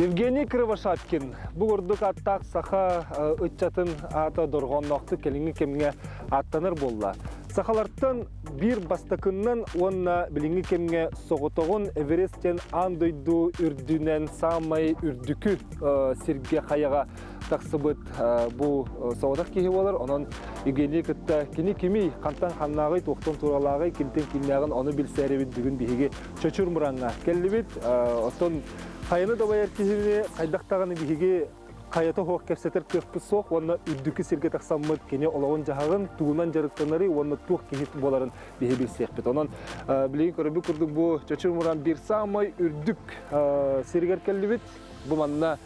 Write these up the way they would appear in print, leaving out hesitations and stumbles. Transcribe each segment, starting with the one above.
Евгений Кривошапкин, бугурдук аттак саха ытчатын ата доргонноқты келинги кемге аттаныр болла. Сахаларттан бир бастакыннан онна билинги кемге соғытоғын Эвересттен андойду үрдүнен самай үрдүкү сирге қаяға тақсыбыт бұл соғытақ кейі болар. Онын Евгений кітті кені кемей қантан қаннағай тоқтан туралағай кілтен кілнағын оны білсәребет бүгін бейге чөчүр мұранға келі бет. Отын қайыны добайар кейіне қайдақтағаны бейге қайаты хоқ кәпсетер көппі соқ, оны үрдікі сірге тақсамыд кене олауын жағағын туғынан жарықтанары, оны туқ кейт боларын бейге білсек бет. Онын білеген көрібі күрдік бұл чөчір мұран бір самай үрдік сіргер келі бет. Бұл манына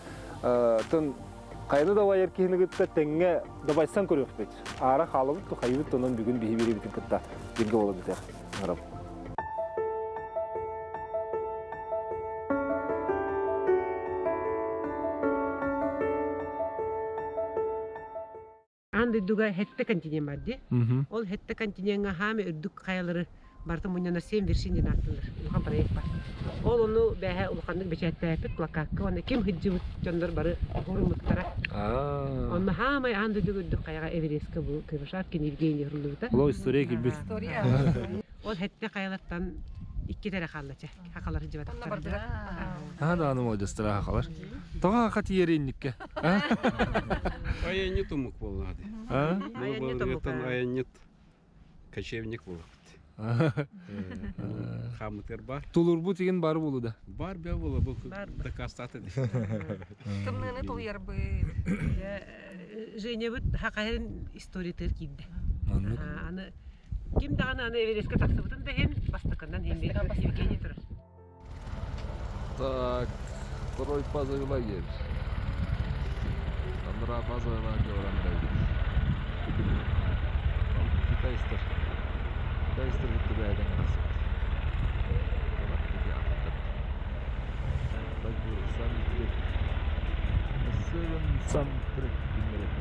тұн қайыны добайар кейіне күтті тәңге добайсан көріп бет. Ара қалыбыт, қайыбыт, онын бүгін бейге бері бетін күтті бірге олы бітер. Андыдуга хетте континент барды. Ол хетте континентга хами үрдүк каялары барты муннана 7 вершинден аттылар. Улхан проект бар. Ол ону бәһә улхандык бечәттәпет плакатка оны ким хиджибут жондар бары хорумуттара. Онна хами андыдуга үрдүк каяга Эверестке бу Кривошапкин Евгений Хурлубута. Ол история килбит. Ол хетте каялаттан 2 тәре каллача. Хакалар жибаттар. Да, аны модестра хакалар. Тога хакат еринникке. Аянет умук болады. Аянет кочевник болады. Хамытер бар. Тулурбу деген бар болуда. Бар бе бола бу дакастаты. Тымныны туяр бы. Женя бит хакайын историятер кидде. Аны ким даганы аны Эверестке таксыбытын да хем бастакандан хем Евгений турар. Так, второй базовый лагерь. Андра базовый лагерь орандайбыз. Китайстар. Китайстар бүттү байдан арасы. Так bu Suntrek. Mesela Suntrek bilmiyorum.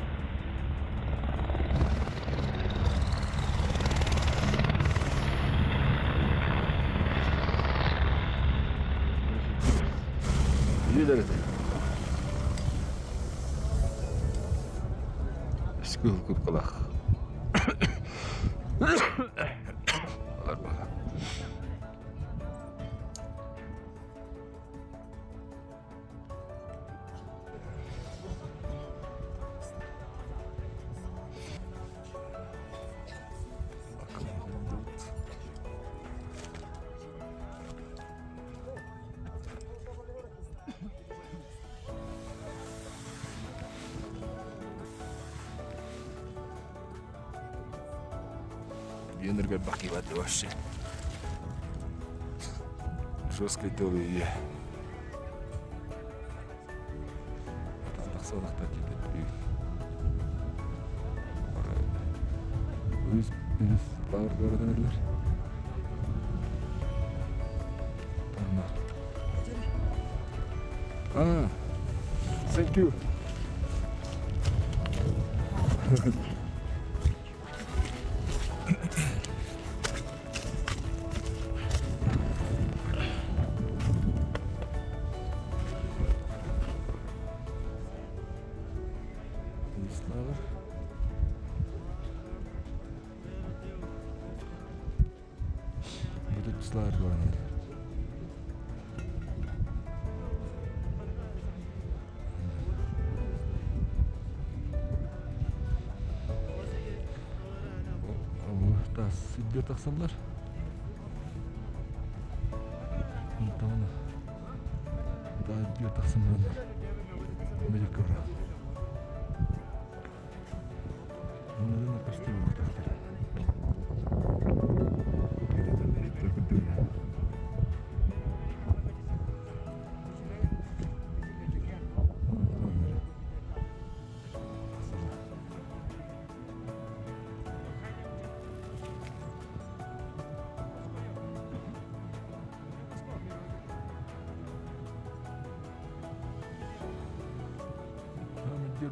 Gidelim. Skul kupkalak. Энергия бахила вообще. Жесткой теории. Тахсанахта типа. Biz power gördüler. Tamam. Thank you. Slide going. Bu da sidde taksanlar. Tamam. Da diyor taksanlar. Medik kura. Bunların arkasında mı takdir?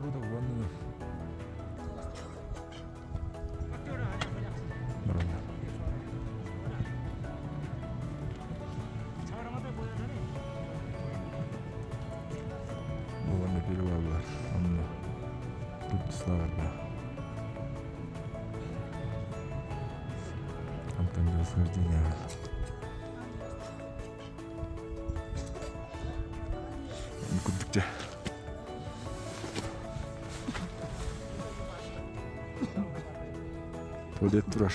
Burada kullanılır. Тут слава. Антон восхождения. Кудыкте. Tuvalet durar.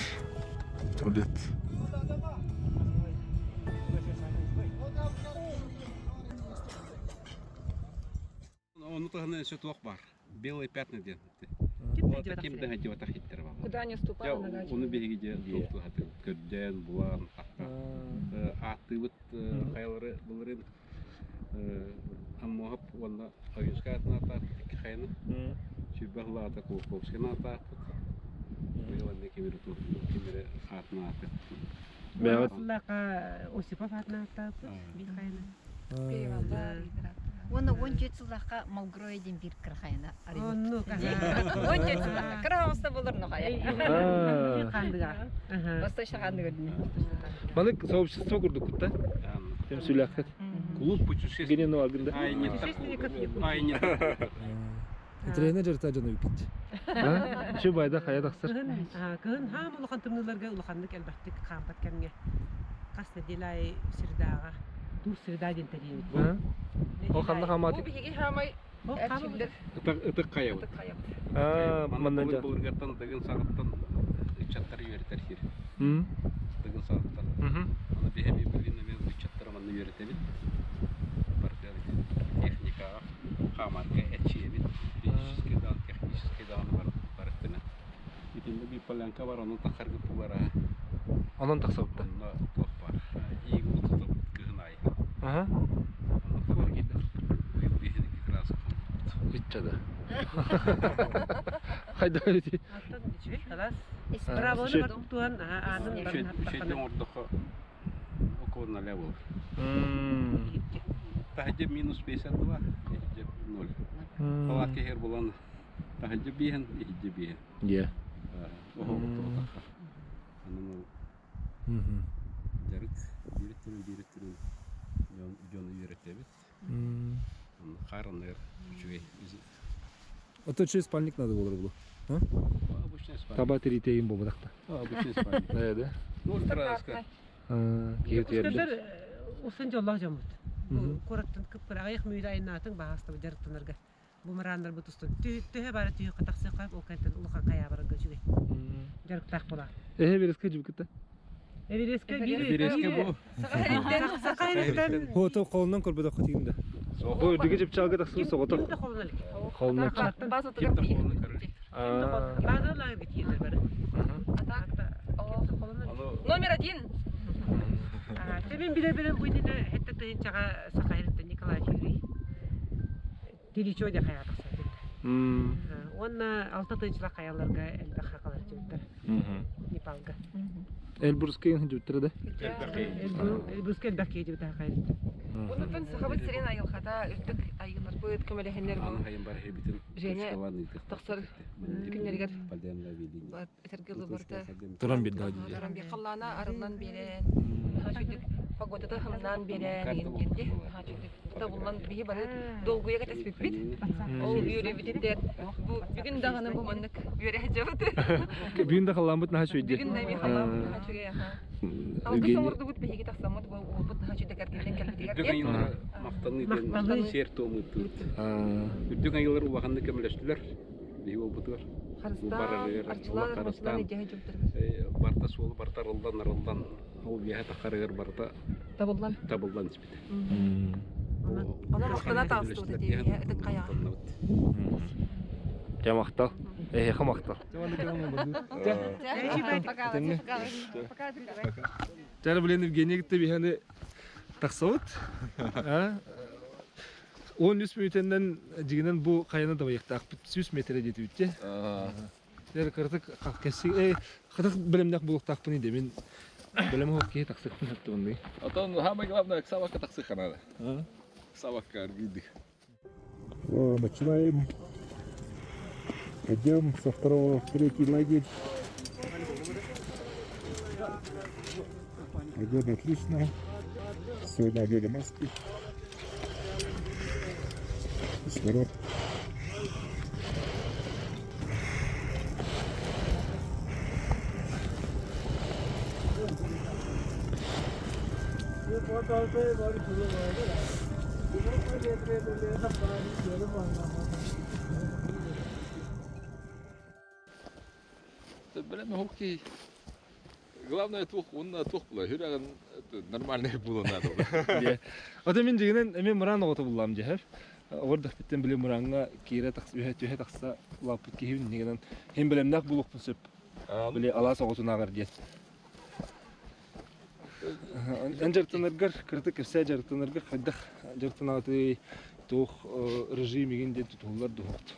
Tuvalet. Onu тагына сөтүк бар. Белые пятна ден. Ким Вот дәҗә таким тахсый? дәһә дип хиттер бар. Куда не ступала, нога Оны беге тукту хатыр. Көддән булан атыбыт хайлары булырын. Аммоһап ванда агыскатна та хайны. Чүбәгла та кулковскина та. Буйлан кемер ту кемер атна аты. Бәгат. Лака Осипов атнатта бит кайны. Оны 17 жылдаққа Малгрой дейін бір кірхайына. Онну каза. 17 жылда. Кырамыста болыр нохая. Кандыга. Восточно канды көрдүм. Манык сообщество курдук кутта. Тем сүләхет. Клуб путешествий. Генен агында. Ай нет такого. Ай нет. Тренер жарта жана бикит. Şu bayda kaya taksır. Кын хам улахан тымныларга улаханнык әлбәттә кампат кемгә. Касты дилай сирдага. Тур сирда дин тәдин. O kanlı hamati. Bu bihi hamay erçimdir. Ытык кая. Мандан жа. Булгартан дагын сагыттан чаттар үйрәтер хир. Дагын сагыттан. Аны бехеби билине мен чаттар манны үйрәтәбит. Партия техника, хамарка эчебит. Технический да бар барыктына. Итинде bir полянка бар, аны тахаргы булара. Onun taksabıpta. Аны тох бар. И гутты кыгынай. Aha. Аны бар гиде. Бу бехеди крас. Bitçada. Hayda öyle. Аттан ичи, халас. Ha, Браво, şey- бар туан анын Şeyden orada okul налево. Тахаджа минус 52, ехиджа 0. Палатка хер булан. Тахаджа биен, ехиджа биен. Ye. Ого, тохаха. Анын жарык биреттерин жону үйрөтөбүт. Карыныр, үчүгөй. Это через спальник надо было было. Обычный спальник. Tabateri teyin bomadakta. Обычный спальник. Evet. Ну, страска. Kiyet yerdi. Көздөр усын жоллак жамут. Кораттан кып аяк мүйдө айнатын багаста жарыктанырга. Бумарандар бутустун. Төһө бары төһө катаксы кап, ол кайтан улука кая барга жүгөй. Жарыктак була. Bereske cübkütte. Эвереске Береске бу. Сакайрыктан. Хото колунан көрбөдө катыгында. Bu ödüge cüb çalgı taksır soğutak. Koluna. База Ким тыгып. Базалар битилер бары. Номер 1. Темен биле буйдина хетте тыйынчага Сакайрыктан Николай Юрий. Диличо де кая такса. Онна алты тыйынчылак каяларга элбе хакалар жибиттер. Непалга. Elbruskeyin cübtürü de. Элбускен бакке жибиттер Сакайрыктан. Унутун сахабыт сирен айылхата үрдүк айылар быт көмөлехендер бу. Аны хайын бар хебитин. Жене тахсыр күннергер Палденла вилин. этергелы барда. Туран бир дагы. Тарам би каллана арынан берен. Хачыдык погодада хымнан берен дегенде. Хачыдык табылган бии бары долгуя катаспит бит. Ол үйрө бититтер. Бу бүгүн даганы бу маннык үйрө жабыт. Büyün de kalan bıt naha şöyle. Бүгүн да би халам хачыга. Алты соморду бут бии тахсамыт бу бут хачыдык аргенден келбитигер. Үрдүк айылар мактаны ден сер томут. Үрдүк айылар убаганда көмөлөштүлөр. Бии болбутур. Харыстан арчылар арчылар жаһа жөптөр. Барта суол, барта рылдан. Ол бия такарыгыр барта Табылган. табылдан испит. Ана мактана таастыды дие. Этек кая. Yamaktal. Yamaktal. Cara bilen Evgeniya gitti bir hani taksavut. 13 metreden ciginen bu kayana da bayıkta 100 metre dedi bitti. Der kırtık kesi kırtık bilimdak buluk takpını demin bilim hokkey taksak yaptı bunu. Atan самое главное к собака таксыха надо. Собака аргиды. Начинаем. Идем со второго в третий лагерь. Идет отлично. Сегодня одели маски. Кислород. Білемін хоккей. Главное тух, онна тух бұла. Хүрәген нормальный бұла надо. Ата мен дегенен мен муран оты булам жер. Орда биттен биле муранга кире такс үһә такса лапыт киһин дегенен һәм билемнак булукпын сөп. Биле ала соготуна гар дит. Анжартыныргар кыртык кирсә жартыныргар хаддах жартынаты тух режимиген дит туллар духот.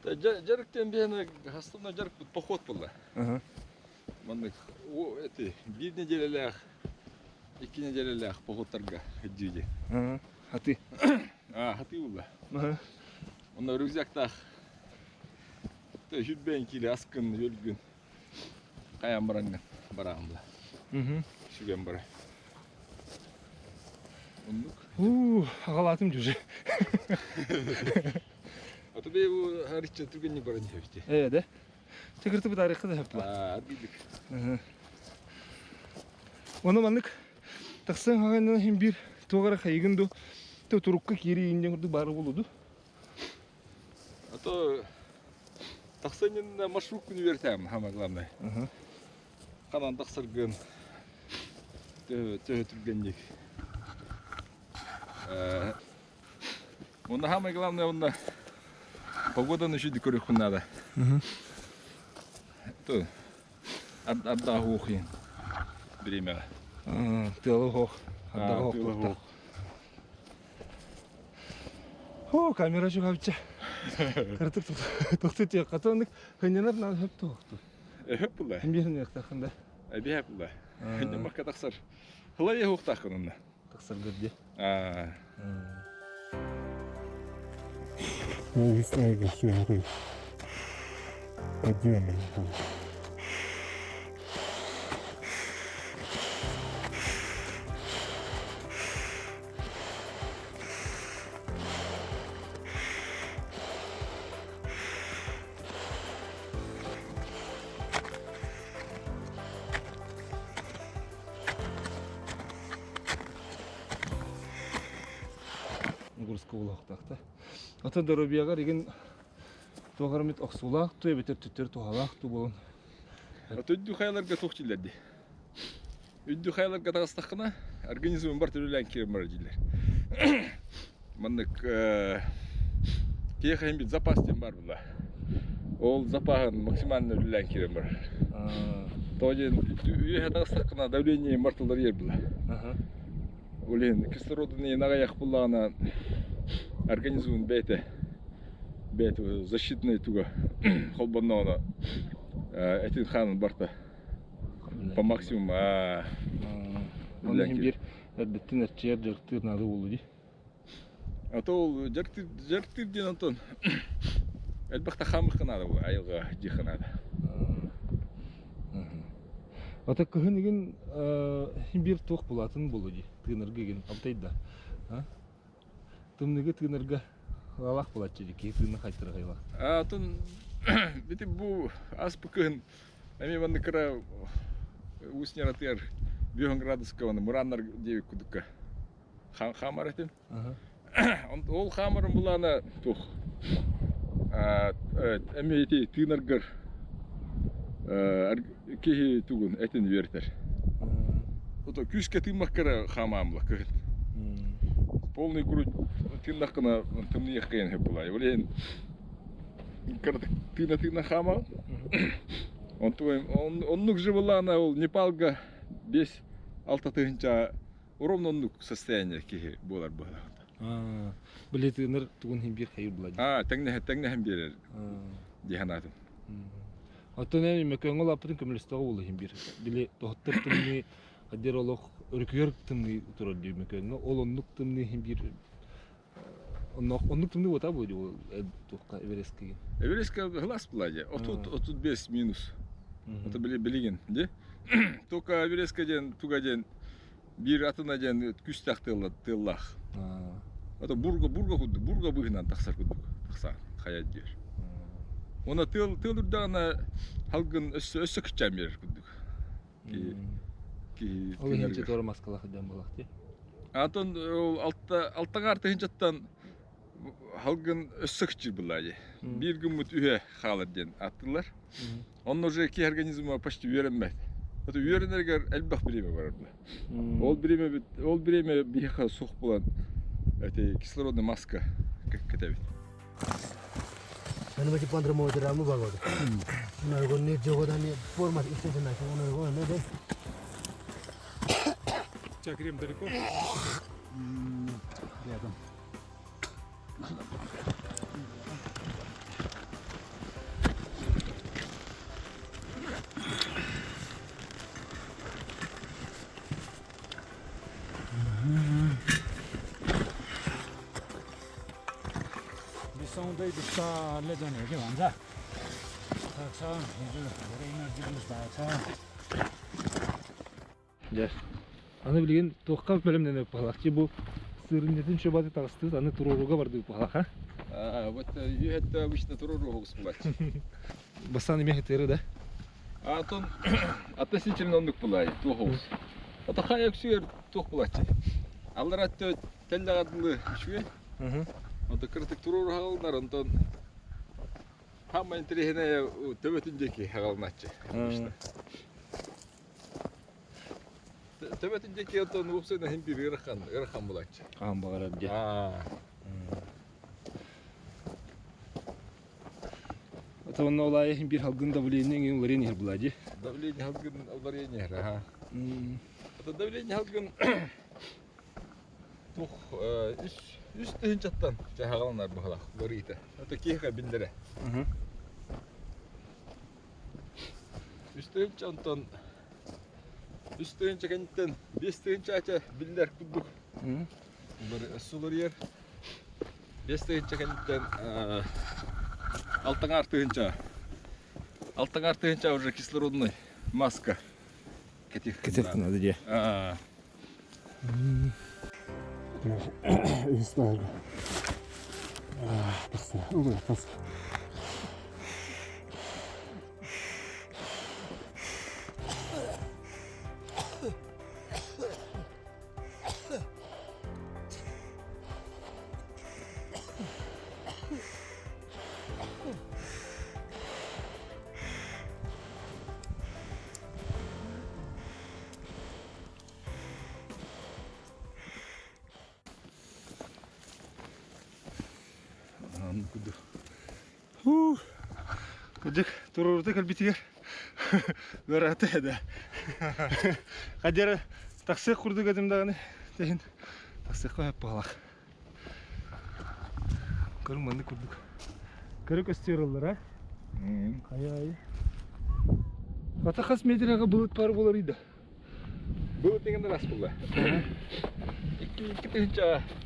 Жарктен бені хастына жарк поход бұла. Маннык эти bir неделелях, 2 неделелях походтарға ходили. Хаты. Хаты бұла. Онда рюкзактах жүрбен келе аскын, өлгін. Қаян бараңын барағын бұла. Сүген бара. Ондық. Ағалатым жүзі. Аты бей бұл әрітші түргенне баран жебісте. Да? Текірті бұл тарихы да әптіла. Аргидік. Оны маннык тақсан ағайынан хем бір тоғара қайығынды тұрыққа кері үйінден үрді бары болуды. Ато тақсанын маршрут күні бертәм, хама главный. Қанан тақсыргын, төхі түргеннек. Оны хама главный, оны погоданы жүйді көрек надо. То отдаху оқиын время. Тылы хоқ. Тылы хоқ. Камера жоқ абыча. Кыртык тоқты тек қатуандық хынянар нағы хөп тоқты. Хөп бұлай? Хымберін еқтақында. Әбе хөп бұлай. Хынямаққа тақсар. Хылай еқ оқтақын онда? Тақсар көрде. Весна гашары. Подъемный. Гурсқа олақтақта. Ата дұрыбияға деген тоғарымет ақсулақ, той бетер түттер тоғалақ ту болын. Өйді қайларға тоқтилерді. Өйді қайларға тағыстақына организмын бар түрілен керім бар дейлер. Маннык кейқайын бет запастен бар бұла. Ол запағын максимально үрілен керім бар. Тоғын үйе тағыстақына давление мартылар ер бұла. Олен кислородыны нағаяқ бұлағына организмын бәйті защитный туга холбанна этин ханын барта по максимуму Оның бір әрдеттен әрчер жарықтыр нады болу дей. Ато ол жарықтыр ден антон әлбақта қамыр қынады бұл айылға жиқынады. Ата күхін еген бір тоқ болатын болу дей. Тығынырға еген аптайды да. Тымныға тығынырға Аллах болады жеді, кейтігіні қайтыры қайлақ. Атын, беті бұл аспы күн, әме бәнді кіра ұсынер атығар 5 градусқа бәнді мұраннар девік күдікка қамар әтін. Ол қамырын бұл ана тұқ. Әме еті тығынарғар кейі түгін әтін вердер. Күшке тыңмақ кіра қамамлық күн. Полный грудь тыннақына тымны еққайын хеп бұлай. Олейін тына хама. Оннық жывылана ол Непалға 5-6 тығынша ровно оннық состояние кейі болар бұла. Біле тығыныр тұғын хем бір қайыр бұлай. Тәңне хем берер деханатым. Атын әне мәкәң ол апытын көмілістіға олы хем бір. Біле тоғыттыр тымны Адер олық өркүйер тымны тұрар дейм екенге, ол оннық тымны бір... Оннық тымны ота бойды ол тұққа Эверестке? Эверестке ғылас бұлайды, 35 минус. Ота білеген, де? Тоқа Эверестке ден, туға ден, бір атына ден күстақ тыллақ. Ота бурға құдды, бурға бұғынан тақсар құдды, тақсар, қаят дер. Она тыл үрдағына халғын өссі күтчән берер құдды. Ол енче торы маскалақ еден болақ де? Атын алттан артын жаттан халгын өссөкчүр булай. Bir gün mut ühe halar den attılar. Onun уже ki organizma почти ürenmez. Ata ürenlerger elbaq bireme var orada. Ol bireme bir ha soq bulan. Это кислородная маска кетебит. Аны бачы пандра моды рамы багады. Мына гонне жогодан формат истеден ачы, оны гонне де. Чакрем далеко? Рядом. Sonunda dışta halleden öyle bence. Taksa, böyle enerjimiz dağıtsa. Gel. Аны билген тоққа бөлімден өп қалақ. Бұл сырынетін шөбаты тағыстыз, аны тұруруға барды өп қалақ, а? Вот это обычно туруру всплать. Бастан еме хеттері, да? Атын относительно ондық бұлай, тоғыз. Ата қаяқ сүйер тоқ бұлатчы. Алдар атты тәлдағадылы үшуе. Ата кыртык туруру хағалынар, онтан хамма интерехіне төбетіндекі хағалынатчы. Төбетіндекі онтан ұпсайна хем бір ырхан бұлатчы. Қаған бағар әбде. Ата онна олай бір халғын давлениен ең оларен ер бұлади? Давление халғын оларен ер, аха. Ата давление халғын тоқ üstün çattan çağalanlar bu halak lorita. Ata kiha bindere. Üstün çantan üstün çakantan üstün çaça biller kuduk. Bir sular yer. Üstün çakantan alttan artınca. Alttan artınca уже кислородный маска. Кететін ады де. İsmail. Basta, oraya bas. Кыдык турурды калбитигер. Гараты да. Кадер таксык курдук адымдаганы. Теген таксык коюп балак. Көрмөнү курдук. Көрөк өстөрөлөр, а? Каяй. Ата хас метрага булут бар болор иде. Булут деген рас булла. İki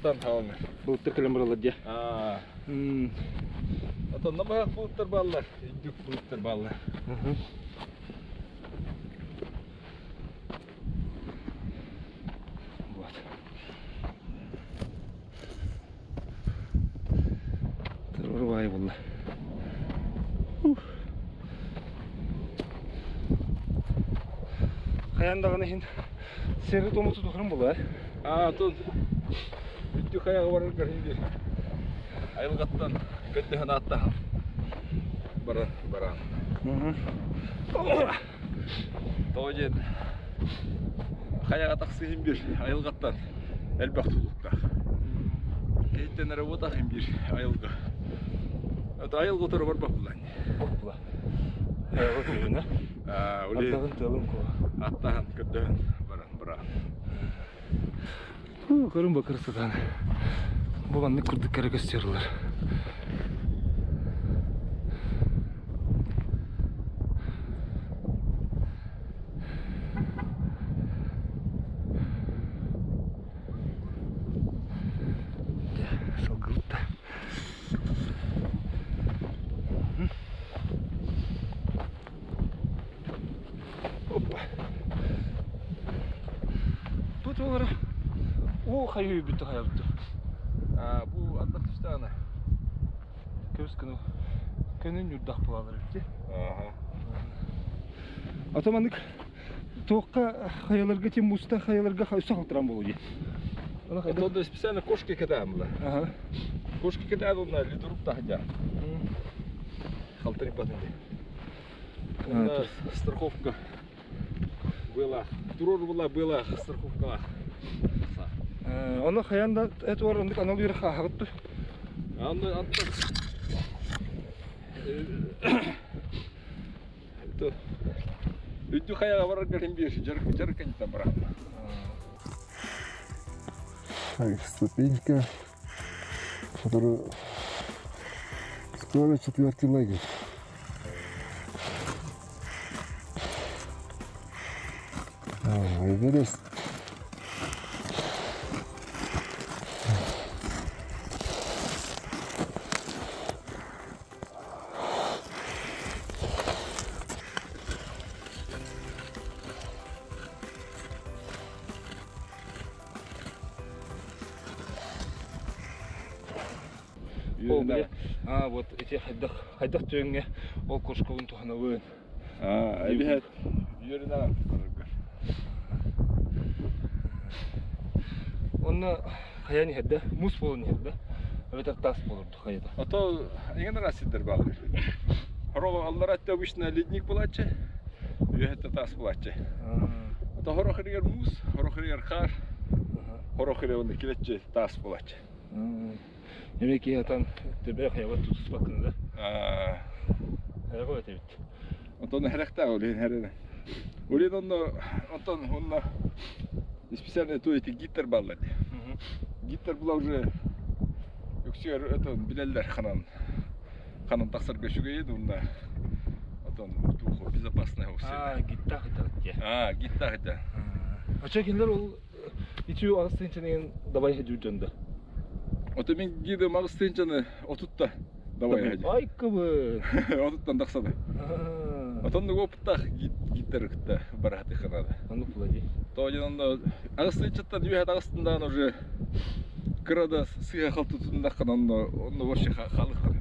tane havanlar. Булуттар келем буралат же. Ata nama bulutlar ballar. Dük bulutlar ballar. Вот. Турурбай булла. Каяндаганы хин сері томуту тухрым була. Тон. Dük ayağı var garip. Ayılgattan kötühen attahım. Baran. Toğujen. Kayağa taksıyım bir ayılgattan. Elbaq tutulukka. Keyitten arabotahım bir ayılga. Ata ayılga oturup var bak bulan. Bula. Ayağı tutun, ha? Attağın tığılım ko. Attahın kötühen baran. Көрін бақыр сұдан. Бұғанны күрдік кәрі көстерілер. Салғылтта. Опа. Тут олары. О, хайы бітті қаябытты. Bu atlar tüstağına. Көз күні. Көнін үрдақ бұлалар өтте. Атамандық тоққа қаяларға тем мұста қаяларға ұсақ алтыран болу де. Она хайда. Это специально кошки кидаем, да. Ага. Кошки кидают, он лидеруп тахдя. Халтари патенди. Страховка была. Турор была страховка. Она хаянда это var ондик анал бир хагытты. Анты. Это Үтті қаяға барар кәрін берші, жарқан там бірақ. Ступенька, которая скоро 4-й лагерь. Эверест. Вот эти хайдах түйінге ол көшкөбін туғана өйін. Әбіхет үйерінаған. Оны қаян еді, мұз болын еді, өтек тас болырды қайда. Ото еңін расиддер бағыр. Хорого аллар атты обычно ледник болачы, үйетті тас болачы. Ото хорохыргер мұз, хорохыргер қар, хорохыргер оны келетчі тас болачы. Емеки атан төбе қаяға тұтыс бақында. Қаяға өте бітті. Онтон хәрәқта олейін хәрәді. Олейін онна специально туети гиттер баллады. Гиттер бұла уже өксер білелдер қанан тақсар көшіге еді, онда туху безопасный өксер. Гиттақ еді. Гиттақ еді. Ача келдер ол итүү ағыстайыншанеген дабай жүрденді. Ото мен гиді мағыстайыншаны отутта дабай әді. Ай көбі. Отуттан тақсады. Отонды опыттақ гиттер күтті бараты қанады. Анық бұлади. Тоғын ағыстайыншаттан үйәт ағыстындан уже кырада сыйға қалты тұтындаққан онны вообще қалық бар.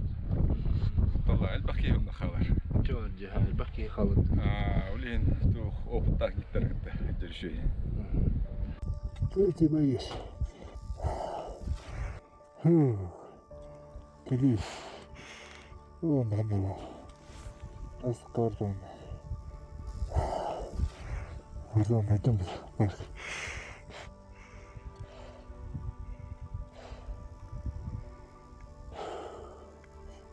Тола әлбақи онны қалар. Жоржи, әлбақи қалыр. Олейін опыттақ гиттер күтті жүрші. Эти боюсь. Кели. О, нормально. Аскардон. Oradan aydım bak.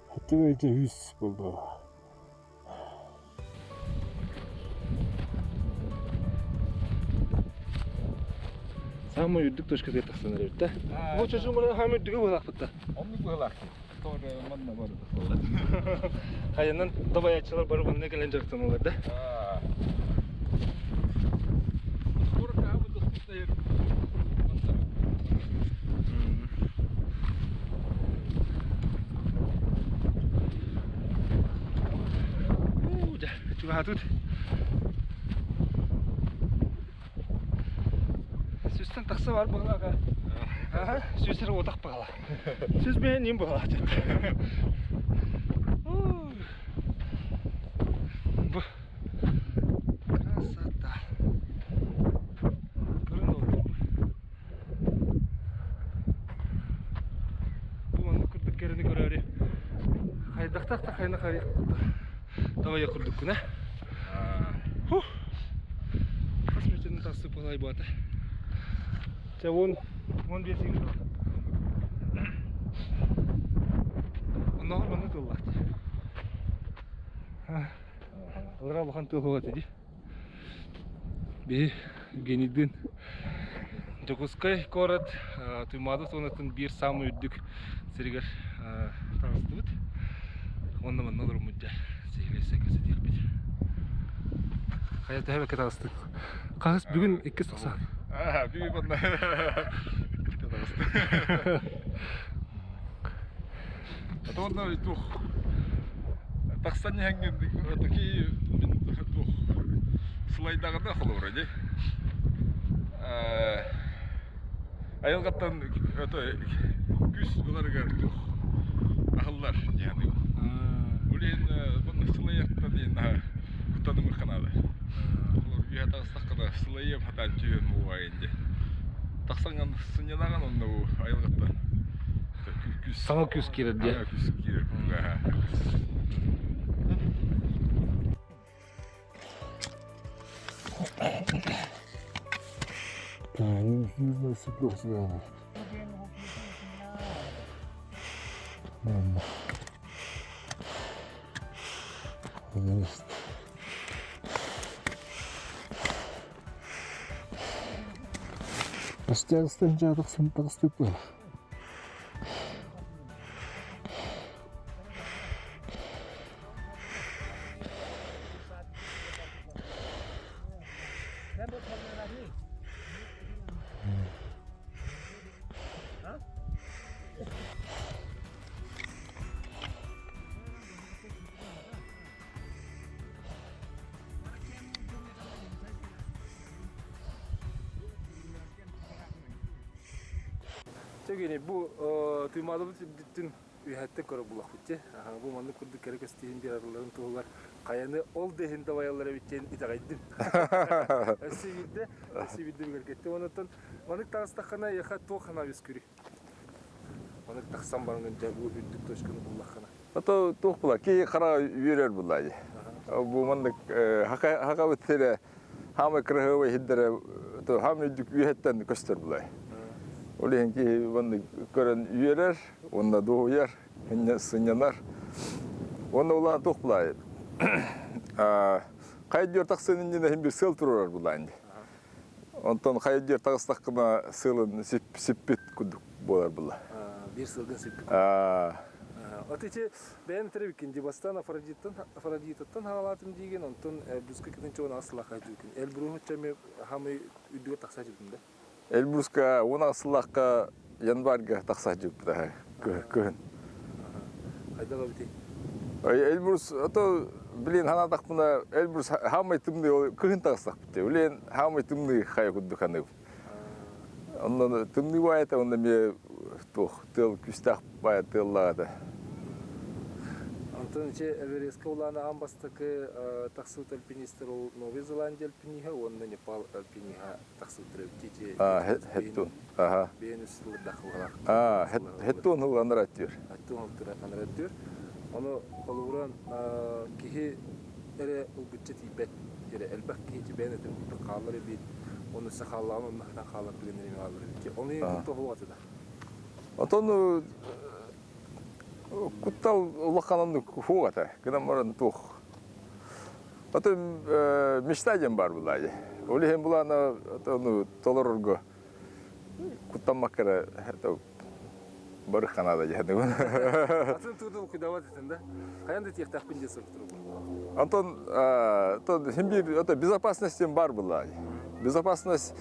Hatta bence 100 buldu. Самый юрдик точкаға тақсан әрбітті. Бұл чөшін бұрын хамы үрдігі болақ бұтты. Онны бұғылақ. Торы манна бары бұқылады. Қайынан дабай айтшылар бары бұнына кәлен жақтан оларды. Juga hatut. Süsten taksa var bağla ka. Aha, süsleri otak bağla. Süs ben neyim bağla. Bu. Красота. Görün oldu. Bu anda kırdık yerini görüyor. Haydak da kaynak haydak. Давай курдук күнә. Косметикны тасып алай бата. Жа 15 гривен. Онда мына туллат. Алра бахан туллат ди. Би генидин. Жокускай город Туймаду сонатын бир самый үддүк сиргер тагыстыбыт. Онда мына дурмуджа. Hayat hep katastı. Kahız bugün iki saksan. Büyük bana. Atağında tuh. Taksan hangi taki tuh. Slaydaga da olur öyle. Ayılgattan öte güz olarga tuh. Ahıllar yani. Ulen bunu slayaktan yani kutanımı kanalı. Uyat ağızda kadar sılayım hatan cüven muva indi. Таксаңан сынянаган онда бу айылгатта. Саңа күз кирер де. Күз кирер. Не знаю, сыплёк связано. Ладно. Есть. Почти астенжадық сынтақ стыпы. 저기 뭐 뒤마도 bütün ühette körü bulak bitti. Bu mandı kurdu kerek isteyin bir araların toğular. Kayanı ol dehinde bayalara biteceğini itagaydın. Sivide bir gerçekte. Ondan manık tağıstakana yaha toğana biskürü. Manık tağsam barınca bu üddük toşkunu bullakana. Ото тухпула ки кара үйрер булай. Бу мандык хака биттере хама крыгы хиддере то хама дүк үйеттен көстөр булай. Олен ки мандык көрөн үйрер, онда доуяр, сынянар. Онда улан тухпулай. Кайдыр таксынын жана бир сыл турар булай. Онтон кайдыр тагыстакына сылын сиппит кудук болар була. Bir sılgın sippi. Ateşe ben tabii bastan Afrodit'ten havalatım diyen ondan Elbrus'ka gidince ona asla kaydıkken. Elbrus'un çemi hamı üdüğü taksacıdında. Elbrus'ka ona asla yanvarga taksacıp da kön. Hayda kabiti. Elbrus ato bilin hana takpına Elbrus hamı tımdı kön taksak bitti. Ulen hamı tımdı kayakuddu kanı. Ondan tımdı vayete ondan me toh tel küstak vayet tellada. Антон че Эверестка улана амбастакы таксут альпинистер ул Новая Зеландия альпиниха, он на Непал альпиниха таксут ревтите. Хеттун. Ага. Бенус дахула. Хеттун ул анратыр. Хеттун ул анратыр. Оны колуран кихи эре ул битчет ибет. Эре элбак кихи бенетин каллары бит. Оны сахаллама махна каллар биленери алыр. Оны тохуаты да. Антон Куттал улакананды хугата, гына маран тух. Аты мечтаден бар булай. Олехен булана аны толорго. Куттан макара это бар канада жады. Атын турду кудават этинде. Каянда тиктак пинде сыртыру. Антон то химби это безопасность бар булай. Безопасность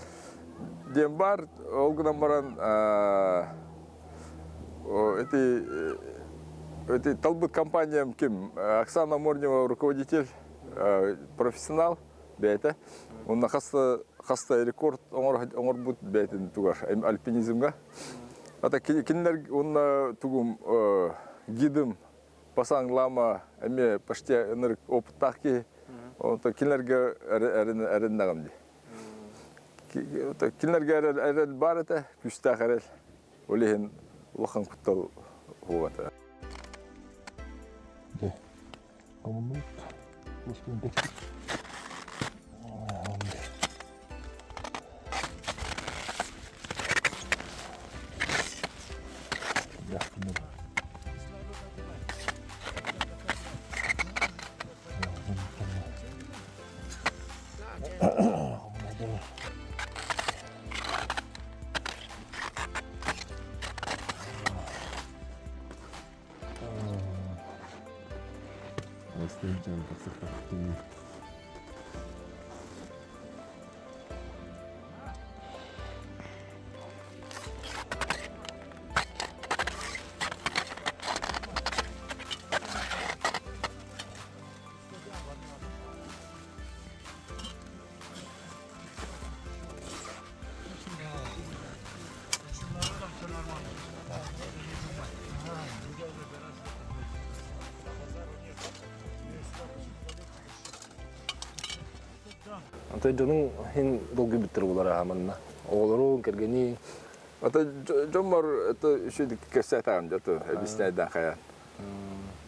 дем бар, олгына маран это Талбут компаниям ким? Оксана Морнева руководитель, профессионал, бейте. Он на хаста рекорд, он будет бейте тугар альпинизмга. Это кинер он тугум гидом пасанг лама, эме почти энерг опытаки. Он то кинерга эрендагамди. Кинерга эрен барете, күстах эрел. Олехен улахан куттал хугата. Коммунит. Пускай так. Астенжан таксактын. Антон жонун хин долгу биттер булар аманна. Оолорун кергени. Это жомар это еще кесет там где-то объяснять да хая.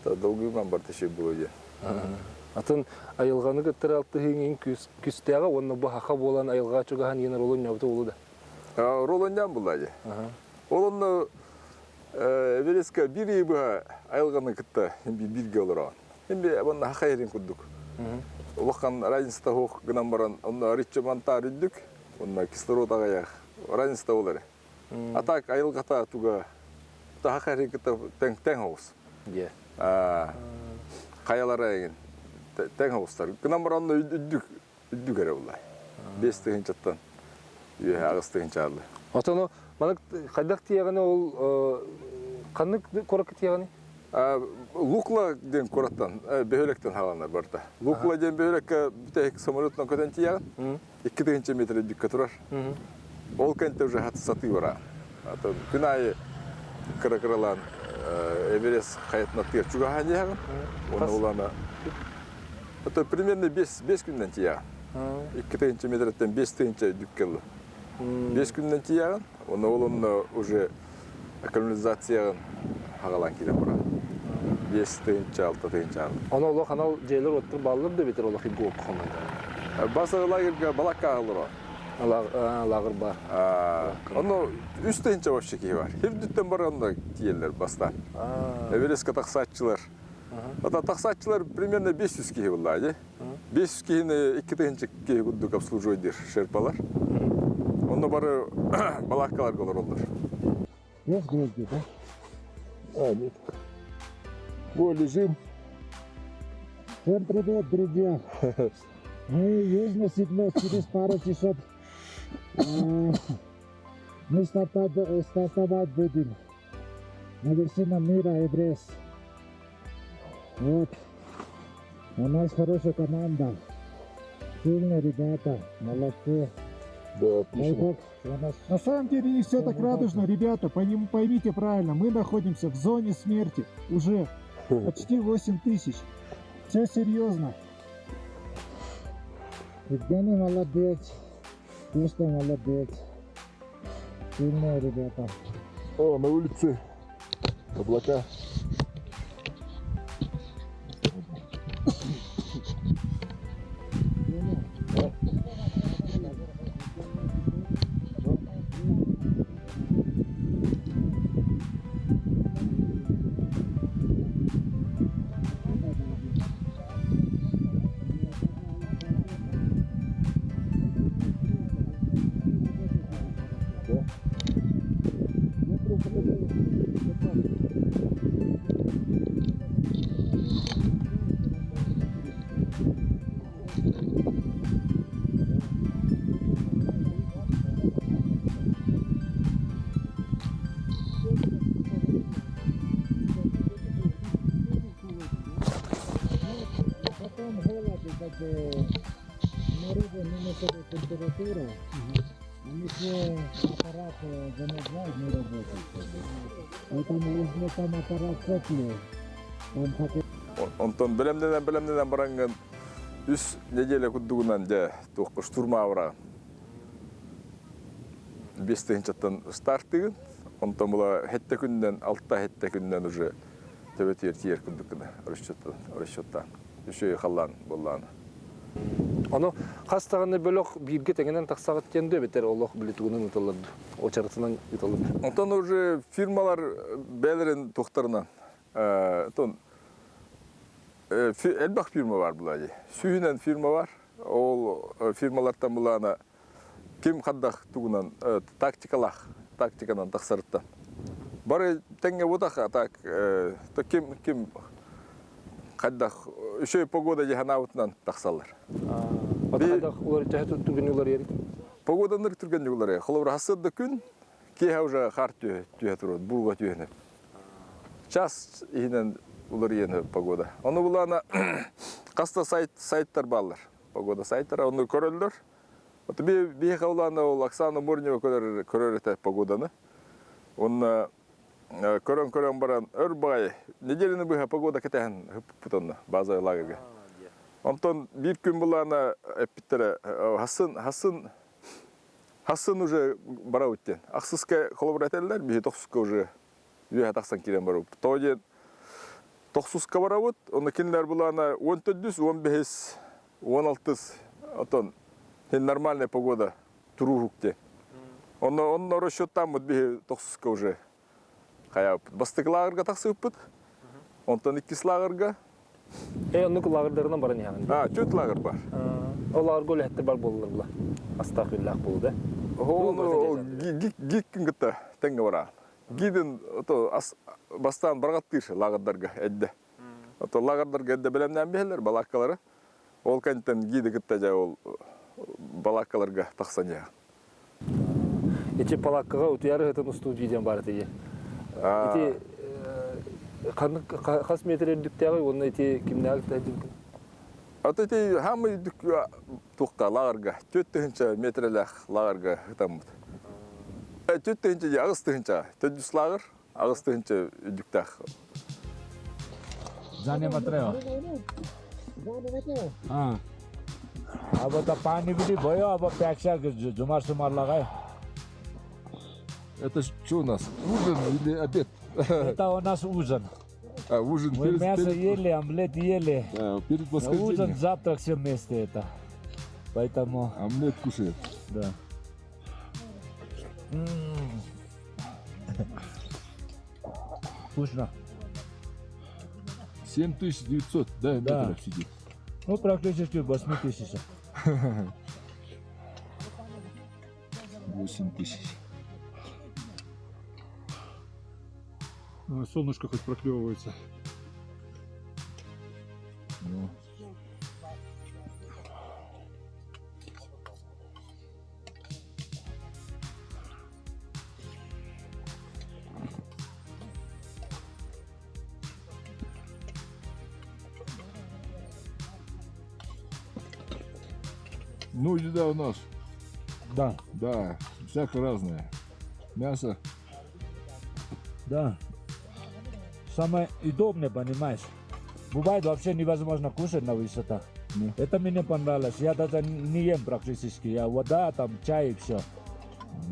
Это долгий мамбар еще будет. Атын айылганы гыттыр алты хиңин күстәгә онны бу хака болан айылга чугахан янар улун ябты улуда. Ролоньян булады. Олонны Эверестке бири бу айылганы кытта бирге олора. Инде бунда хакайрин куддук. Улакан разница хок гынан баран онны ричманта риддик. Онны кислородага я разница олары. А так айылгата туга та хакайрин кытта тең хаус. Е. Каялары тең хаустар. Гынан баран үддүк эре булай. 5 тыгын чаттан. Үй агыстыгын чарлы. Отоно мана кайдак тияганы ол канык корак тияганы? Лукла ден кораттан, бөөлөктөн халанар барда. Лукла ден бөөлөккө бүтек самолеттон көтөн тияган. 2 метр дүккө турар. Ол кентте уже хат саты бара. Ата күнай кыракыралан Эверест каятына тыгыр чугахан тияган. Оны улана. Это примерно 5 күндөн тияган. 2 метрден 5 дүккө. 5 күндөн тияган. Оны олонно уже канализацияга хагалан кире бара. 5 6 Оны оло канал жейлер оттур баллыр да бетер оло хибго окконда. Баса лагерге балакка алыра. Лагыр бар. Оны үстенче вообще ки бар. Хевдүттен барганда тиелер бастан. Эверестке таксатчылар. Ата таксатчылар примерно 500 ки булады. 500 кини 2 ки гуддук обслуживать шерпалар. Оны бары балаккалар колоролдор. Есть грозди, да? Нет. Вот лежим. Всем привет, друзья. Мы южный сигнал через пару часов. Мы стартовать будем на вершине мира Эверест. Вот. У нас хорошая команда. Сильные ребята, молодцы. Да, На самом деле не все так радужно, ребята, поймите правильно, мы находимся в зоне смерти уже почти 8000. Все серьезно. Евгений молодец, Костя молодец, сильные ребята. О, на улице облака. Потом голод, снаружи минусовая температура, а ничего аппарат замерзает, не работает. Поэтому нужно там аппарат теплый. Онтон белемден баранган 3 неделя куддугунан же токуш турма бара. 5 чаттан старт деген. Онтон була хетте күндөн 6 хетте күндөн уже төбөтер тиер күндүкүнө расчеттан. Еще халлан боллан. Оны хастаганы бөлөк бирге теңенен таксагат тенде бетер Аллах билетүгүнүн уталды. Очарысынан уталды. Онтон уже фирмалар белерин токтарынан тон элбах фирма бар булай. Сүйүнен фирма бар. Ол фирмалардан булана ким каддах тугунан тактиканан таксарыттан. Бары теңге бутака так ким каддах еще погода жаханаутнан таксалар. Каддах улар жахат түгүнүлөр ери. Погоданыр түрген юлары. Холор хасырды күн ке уже харту түйетүрөт, бурга түйенеп. Час инен улар ені погода. Оны булана каста сайттар баллар. Погода сайттары оны көрөлдөр. Вот би хавлана ол Оксана Мурнева көрөрөтө погоданы. Оны көрөн баран өрбай неделени быха погода кетен путонна база лагерге. Онтон бир күн булана эпиттере хасын Хасын уже бара өттен. Ақсызға коллаборателлер, бе тоқсызға уже үйе тақсан керен бара өт. Тоғын тоқсызға бара өт, оны кенлер бұлана 14, 15, 16, отон нормальная погода, тұру жүкте. Оны расчеттан бұд бе тоқсызға уже қая өт. Бастық лағырға тақсы өппіт, онтан 2 лағырға. Онық лағырдарынан бара не яғын? 4 лағыр бар. Ол лағырға өлі әттір бар болылыр бұла. Астағфируллах болды. Гид күнгітті тәңгі бара. Гидін бастан барғаттыр лағырдарға әдді. Лағырдарға әдді білемнен бейлер, балаққалары. Ол кәнттен гиді күтті жа ол балаққаларға тақсан яғы. Ече балаққаға өтуяры ғытын ұсту жүйден бар әтеге. Ете қас метр өрдіктегі, оны ете кімне ағытта жүргін? Аты хамы дүк туққа лағырға, 4 метрләқ лағырға ғытамыд. 4 ағыстығынша, 400 лағыр, ағыстығынша дүктәқ. जाने मात्रै हो अब त पानी पनि भयो अब प्याक्स्याक झुमार सुमार लगायो Это что у нас? Ужин или обед? Это у нас ужин. Ужин Мы мясо ели, омлет ели. перед Ужин, завтрак все вместе это. Поэтому... Омлет кушает. Да. Вкусно. 7900, да, метров сидит. Ну, практически 8000. 8000. Солнышко хоть проклевывается. Ну. Ну, еда у нас. Да. Да, всякое разное. Мясо. Да. Самое удобное, понимаешь? Бывает вообще невозможно кушать на высотах. Это мне понравилось. Я даже не ем практически. Я вода, там чай и все.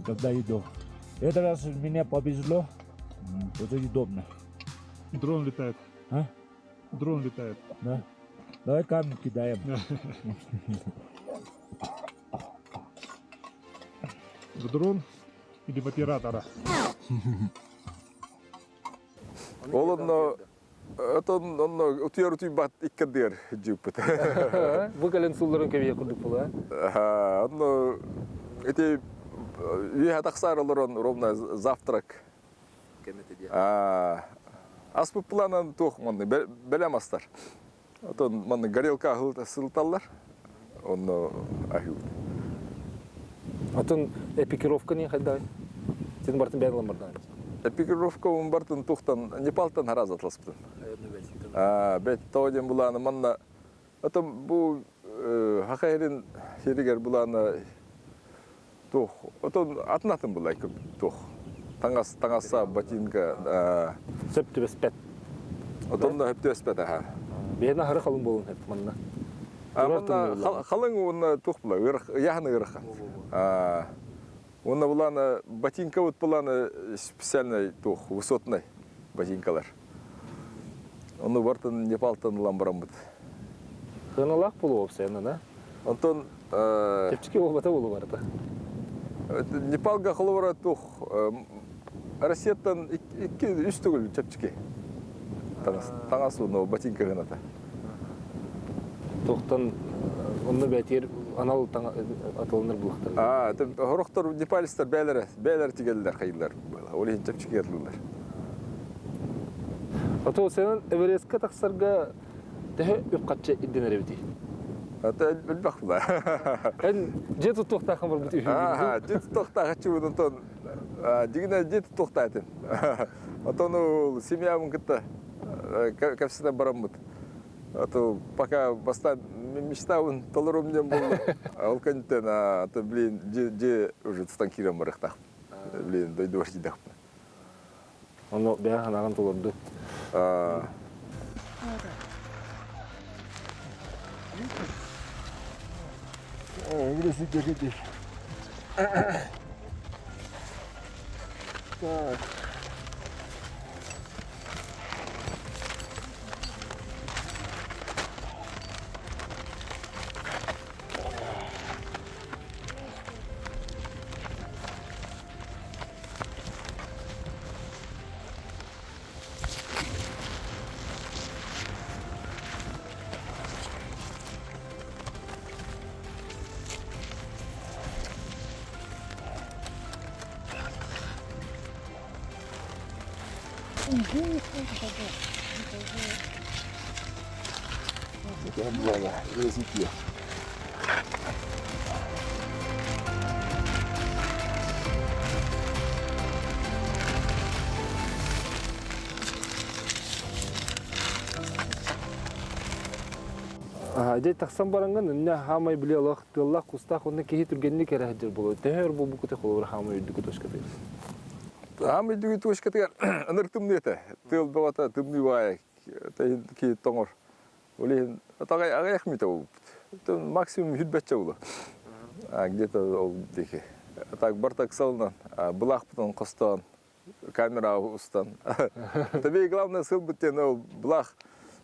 Когда иду. Это раз мне повезло. Это удобно. Дрон летает. А? Дрон летает. Да. Давай камень кидаем. В дрон или в оператора? Олонно онно утуяр бат иккадер жуппут. Бұл кәлін сұлларын көбейе күрдік бұл, а? Онно эти үйе тақсарылырын ровно завтрак. Аспып планан тоқ манны белемастар. Отон манны горелка сылталлар. Онно ахил. Отын эпикировка не қайдай? Сен бартын бәділін бардан? Эпикировка он бартын тоқтан Непалтан хараз атласпытын. Бәт тоғден бұланы манна. Отын бұл хақайрын херігер бұланы тоқ. Отын атынатын бұлай көп тоқ. Таңаса ботинка. Сөпті бәспәт. Отынна хөпті бәспәт аға. Бәйіна хары қалың болын әп манна. Қалың оны тоқ бұлай, яғыны ұрыққан. Оны бұланы ботинка вот бұланы специальный тоқ, высотный ботинкалар. Оны бартын Непалтан ламбарам бұд. Қыналақ болу өпсі әнін, а? Онтон... Кепчіке олбата болу барды. Непалға қылы бара тоқ. Россияттан үш түгіл чепчіке. Таңасы оны ботинка ғыната. Тоқтан оны бәтер анал атылыныр бұлықтыр. Хорықтар непалистер бәлері тегелілер қайылар. Олейін чепчіке атылылар. Ото сенің Эверестке тақсарға тәхі өпқатшы идден әребеті? Ата білбақ бұла. Ән жеті тоқтақын бар бұты үйін? Жеті тоқтақ әтші бұдын. Дегіне жеті тоқтақ әтін. Отоны семьямын күтті. Кәпсіне барам бұд. Пока бастан мечтауын толырымден болды. Ол кәнттен, блин, же уже тұстан барықтақ. Блин, дойды бар жидақ. Оны бәң анаған толырды. Өңіресі кекетей. Дей тақсан баранган үнне хамай біле алақ тыллақ кустақ онна кейі түргенні кәрі әдер болу. Тәйір бұл бұқыты қолыр хамай үйдігі төшкетігір. Хамай үйдігі төшкетігер аныр тымны еті. Тыл бағата тымны бай кей тоңыр. Олейін атағай ағаяқ мейті ол. Максимум хүлбәтчі олы. Где-то ол деке. Так бартак салынан, бұлақ бұтын қостан, камера ұстан. Табей главное сыл бұттен ол бұлақ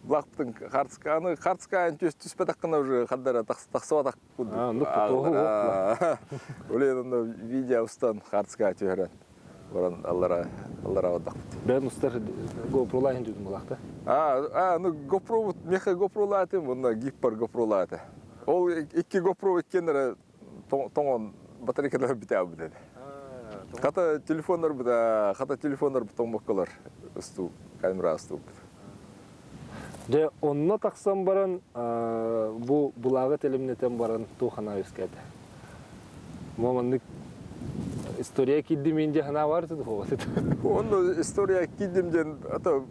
бұтын қартысқаны, қартысқаны түспетаққына уже қаддара тақсыватақ бұдды. Олейін видео ұстан қартысқа түйерен. Баран аллара одақ бұд. Бәрін ұстар GoPro-лайын жүдім бұлақта? GoPro бұд, меха GoPro-лайтым, онда гиппар GoPro-лайты. Ол екі GoPro еккенері тоңын батарейкалар біте абы деді. Қата телефондар бұд, қата телефондар бұд тоңбаққалар ұсту, камера ұсту бұд. Же онына тақсан баран, бұлағы телемнетен баран туғана өскәді. Моманлық история киддимен же хана бар туду хо. Онда история киддимден ата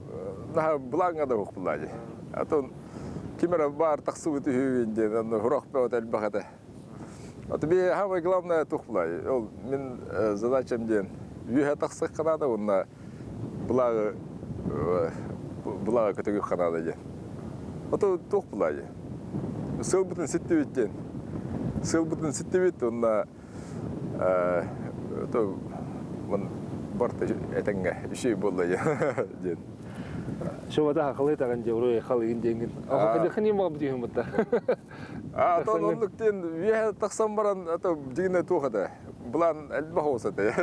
на бланга да хок булады. Ата камера бар тақсыбы түйенден аны хурак пәвәт әлбәхәтә. Ата бе хамай главное тух булады. Ол мен задачам ден үйә тақсық қана да онда булага көтөгө қана да. Ата тух булады. Сыл бутын ситтебеттен. Сыл бутын ситтебет онда то мен барты этеңге иши болды ден. Шовата хакылы таган жеврой халыгын деңген. Ахы хани маб дигән бутта. Тонлыктен ве таксан баран ата дигене тухада. Булан әлбәхоса да.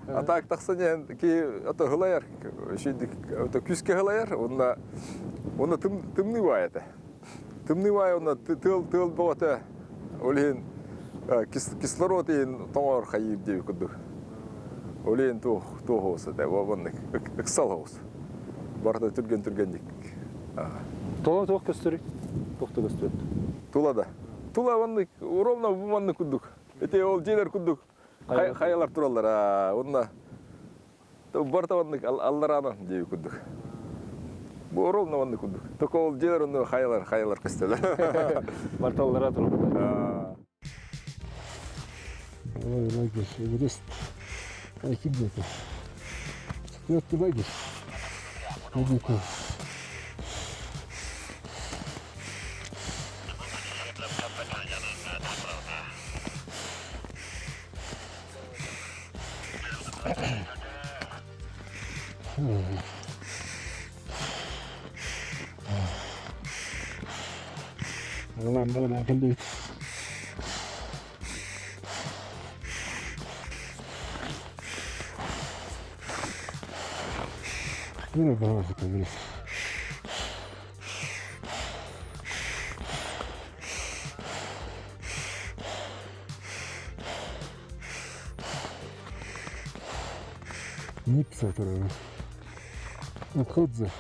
Ата таксан ки ата хылаяр шидик ата күскә хылаяр, оны тымны ваяты. Тымны вая оны тыл бата. Олин кислород ин тоңор хайып деп күдү. Олен тоғысы да, вабанны ықсал ғаусы. Барда түрген-дек. Тола тоқ көстірі? Тоқты көстірі? Тула да. Тула ванны, ровно ванны күддік. Эте ол желер күддік. Қаялар туралар. Онна барда ванны аллараны деп күддік. Бұл ровно ванны күддік. Тоқа ол желер оны қаялар көстелі. Барда аллара тұралар. Ой, лагерь, Эверест. Какие где-то? Четвертый лагерь. Где-то. Ладно, ходить. Ну, давай, Эверест. Нипса, который отходы.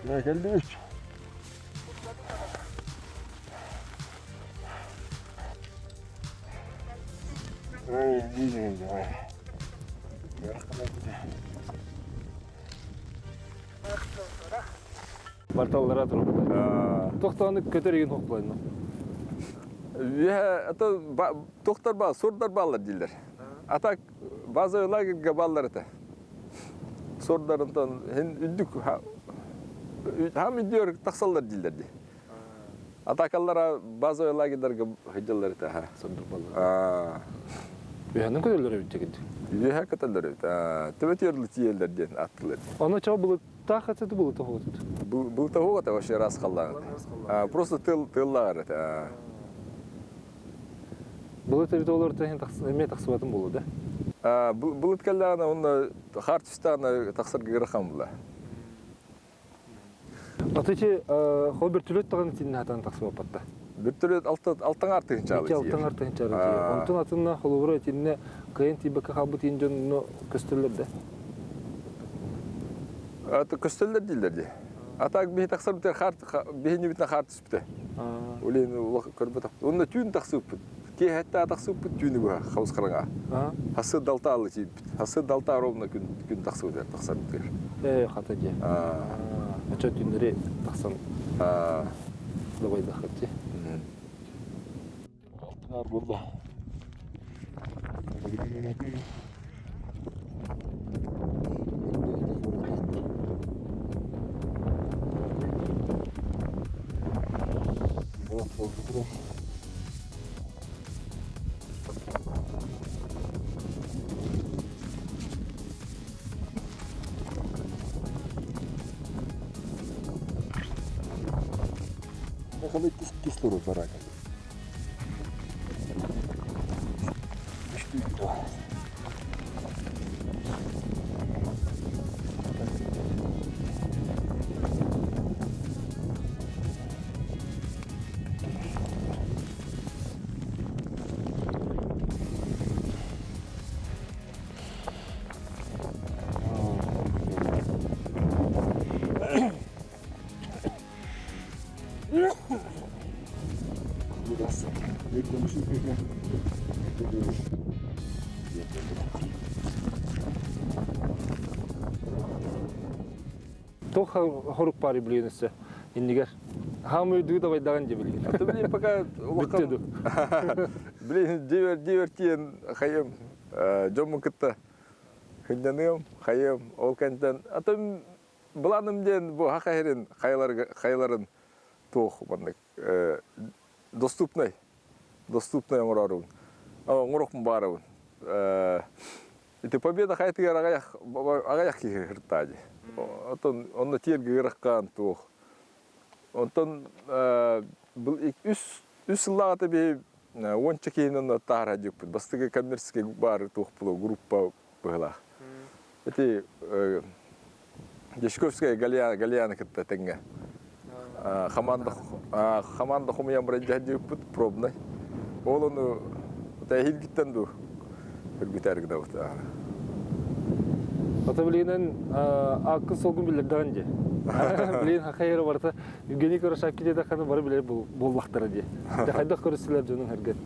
Да, Кальдович. Ой, иди, давай. Барталлара тұрып. Тоқтаны көтереген оқпылайын. Тоқтар ба, сұрдар балар дейлер. Атак базы лагерге балар еті. sordarından hen üddük ham üdüyor taksallar dillerdi. Atakallara bazı oylar giderge hıcılları da ha sordur balı. Üyanın kadarları bitecek. Bir hakikaten tebet yorulu tiyellerden attılar. Ona çaba bulut ta katı bulut oldu. Bu tahu kata o şey ras kallan. Просто tıllar. Bulut evde olur da hen taksime taksıvatım buldu. Bulut kellana onda hartistana taksır gırxamla. Atıcı hol bir türlü tağın içinde hatan taksıma patta. Bir türlü alttan artık çalıyor. İki alttan artın çağırıyor. Ondan atınna holubura içinde kayın tibaka kabut inconunu köstürlerde. Atı köstürler dillerdi. Atak bir taksır biter hart bir nübitne hartist biter. Ulen körbe tak. Onda tün taksıp. Ki hatta taksıp tünü bu havuz karanga. Hası daltalı çip. Hası dalta rovna gün taksıp der taksır biter. Hataca. Açı tünleri taksan. Давай дохати. Алтынар burada. Bakalım kислород var. İşte bu. Biraz beklemişim. Toch horuk pari biliyorsunuz. İndiger. Ham ödüğü de baydagan cebilgin. Tabii fakat Bitti du. Bilin divertiyen hayım. Jomu kıtta. Hınyanıyorum hayım. Olkandan. Atam bulanım den bu hakahirin hayların toh bandık. Доступный ngororun. Ngorok mbarun. Это победа хайтыгар агаяк киртади. Он на тирге гыраккан тух. Онтон был үс лата би онча кейнен тара жуппут. Бастыгы коммерческий бар тух было группа была. Это Дешковская Галиана кытта тенге. Команда хумян биринчи жуппут пробный. Ол ону тахил гиттен ду. Биргитер гда вот. Ата билинен акы солгун билерден же. Билин хакайыр барта Евгений Корошакки да каны бары билер болбактар же. Жакайда көрүсүлөр жөнүн херген.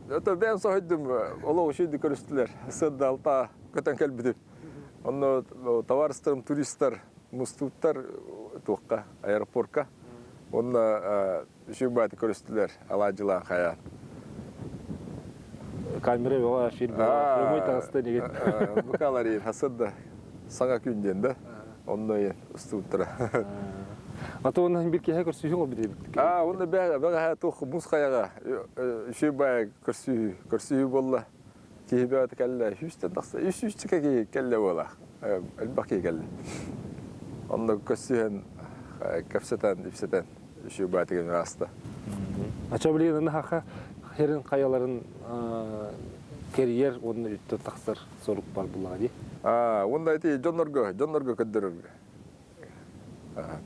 Это ben sohiddim. Olo uşuydu körüstüler. Sırda alta köten kelbidip. Onu tavarstırım turistler, mustutlar tuğka, aeroportka. Onu şu batı körüstüler. Alacılan hayat. Kamera ve film. Promoi tağısta ne git. Bu kadar iyi. Hasırda sana günden de. Onu yen mustutlar. Ata onun bir kere körsüyün o bile. Onu ben tuğ muskayaga. Şu bay körsüyü bolla. Ki bir kelle hüstten taksa. Üç çıkaki kelle bolla. Elbaki kelle. Onu körsüyün kapsatan, ipsatan. Şu bay tekrar hasta. Aça bilin haka herin kayaların kariyer onu üttü taksar soruk var bunlar diye. Onda eti Jonorgo kadırır.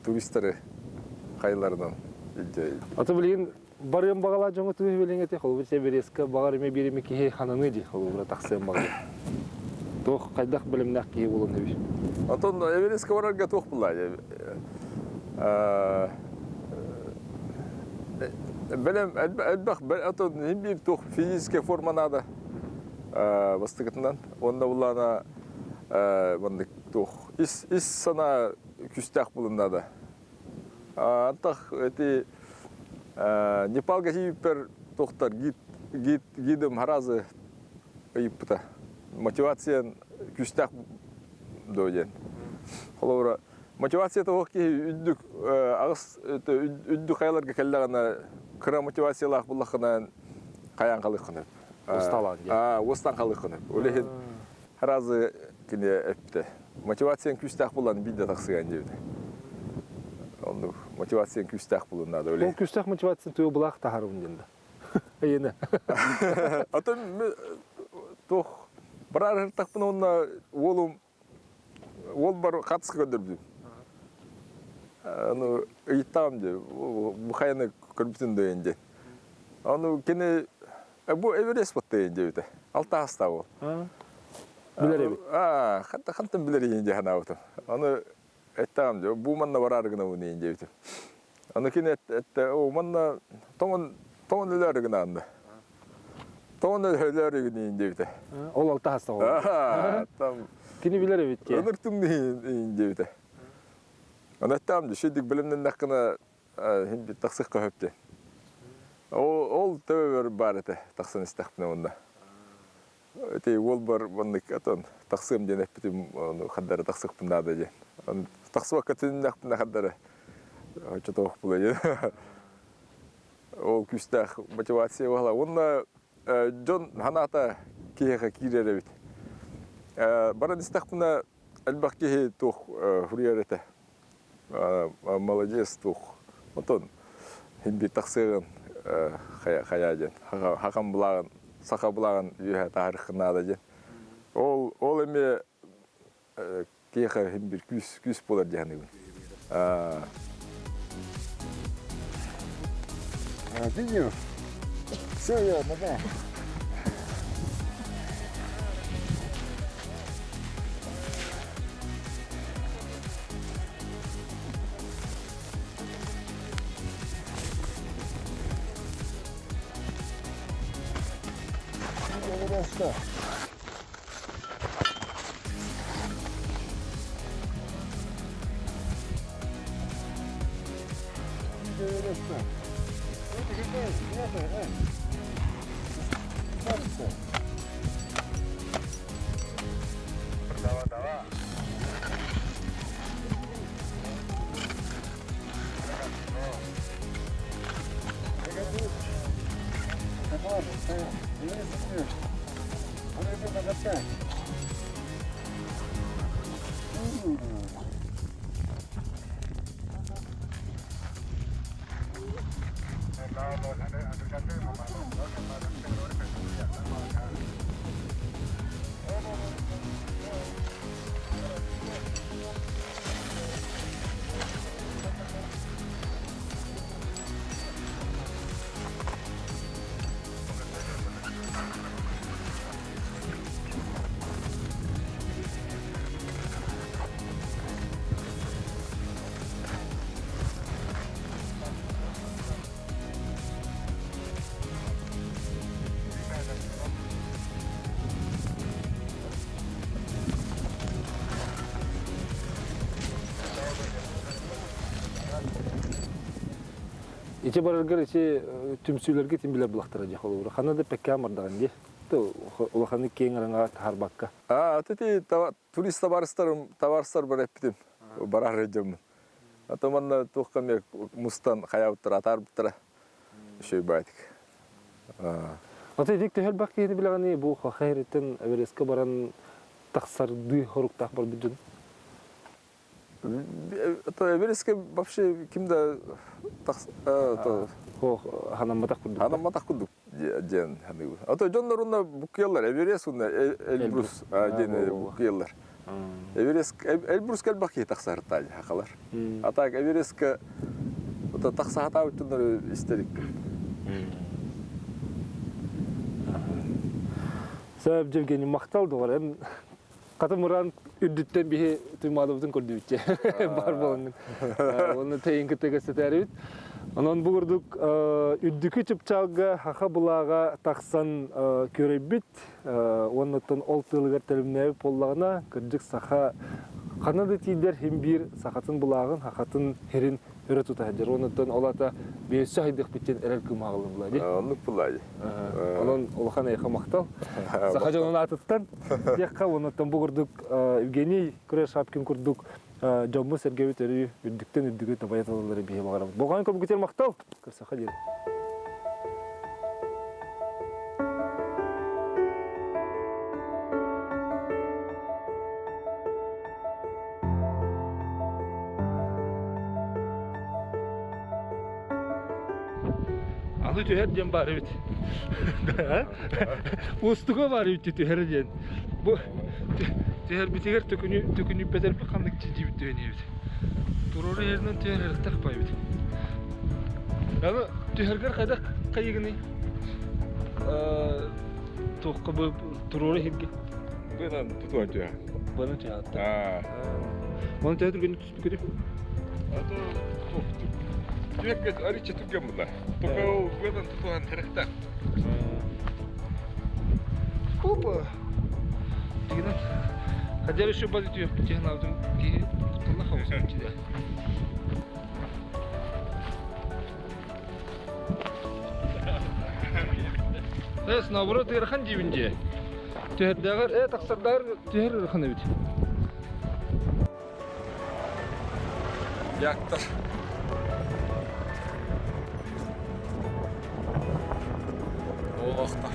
Turistleri kayalarından. Ata bilin barıyan bağala jonga tüy bilin eti hol bir sebereska bağır me birimi ki hananı di hol bura taksam bağlı. Toh kaydak bilimnak ki bulun debi. Anton Evereska vararga toh bulay. Benim elbak aton bir toh fiziske formanada. Bastıkından onda bulana bandık toh is sana küstak bulunada. Антах эти Непалга хипер тохтар гидем харазы айыпта мотивация күстак дооден. Холора мотивация того, ки үддүк агыс үддүк хайларга келлегана кыра мотивациялах буллахына каян калыкны. Усталан. Устан калыкны. Олехин разы кине эпте. Мотивациян күстәк булган бидә таксыган диде. Онды мотивациян күстәк булган да Ол күстәк мотивациян туй булак тахарым динде. Эйне. Атым тох барар тапны онна олум ол бар катыска көндөрдү. Аны ыйтам де, бу хайны көрбүтүн дегенде. Аны кине бу Эверест бутты дебите. Алта аста ол. Билереби. Хантын билерин де хана оту. Аны айтам же, бу манна барарыгына уни дебите. Аны кине о манна томон өлөрүгүнө анда. Томон өлөрүгүнө дебите. Ол алта аста ол. Там Кини билереби ке. Өнөртүм дебите. Аны айтам же, шедик билимден накына хим таксык көптү. Ол төбөр бар эте, таксын истекпне онда. Эти ол бар бандык атон таксым денеп битим хаддары таксык бунда да же. Таксык катынак бунда хаддары. Чоток булай. Ол күстәк мотивация бала. Онда Джон ханата киеге кирер бит. Баран истекпне албакки тох хуриярете. Молодец тох. Отон химби таксыгын хаяжен. Хакам булагын Саха булаган үйе тарихына да же. Ол эме кеха бир күс болар жаны. Видео? Все ясно, да. Что? Иче барыргар иче түмсүйлөргө тимбилер булактара жак болор. Ханада пекке амардаган ди. Улаханы кең араңа тарбакка. Тети турист товарстар бар эпитим. Барар эдем. Атаманна тохкаме мустан хаяуттар атар буттара. Шөй байтык. Ата дик төхөл бакки билгани бу хайреттен Эверестке баран таксарды хоруктак бар бүдүн. Это Эверестке вообще кимда ханаматак курдук. Ханаматак курдук ден ханы. Ата жонлорунда букеллар Эверест уна Эльбрус ден букеллар. Эверест Эльбрус келбаки таксартай хакалар. Ата Эверестке ата таксата үтүнөр истерик. Сәб Евгений макталды бар. Катымыран үддүттен бихи туймадыбытын көрдүбүтче бар болгон. Оны тейинки тегесетерибит. Анан бугурдук үддүкү чыпчалга хаха булага таксан көрөбүт. Оннотон олтылыгар телимне поллагына кырдык саха канады тийдер хим бир сахатын булагын хакатын херин өрө тутаһар. Онуттан олата бейсэ хайдык биттен эрел кымагылын була ди. Онлук булай. Онон улахан айха мактал. Сахажанын атыттан текка онуттан бугурдук Евгений Курешапкин курдук Жомму Сергей Тери үддүктен үддүгө табаяталары бие багарабыз. Болган көп күтер мактал. Кырсаха дер. Аны төһәр дем бар бит. Устуга бар бит төһәр ден. Бу төһәр битегер төкүнү бетер бу кандык чиди бит төһәне бит. Туруру ернен төһәр такпай бит. Аны төһәргер кайда кайыгыны? Токка бу туруру хирге. Бынан тутуача. Бана чаатта. А. Мон төһәр гөнү түспү керек. Ато Тюркет арича тугамла. Только бынан тутуан терехта. Опа. Дигән. Хәдәр шу базы төйөк тегән алдым. Ки кутулла хавысын чиде. Эс наоборот ярхан дибинде. Төһәрдәгәр тақсырдар төһәр ярхан бит. Яктыр. Олохта.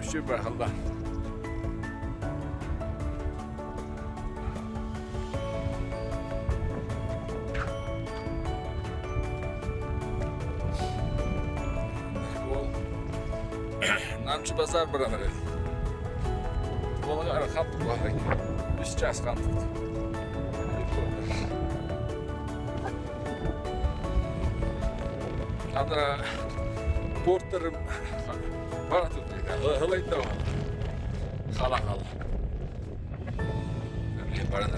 Süper Allah. Namçı pazar bırakır. Kolunu ara kaptı bu arada. Biz ças kantık. Adına portlarım para tutmuyor. Hılaydı da var. Kala kala. Para da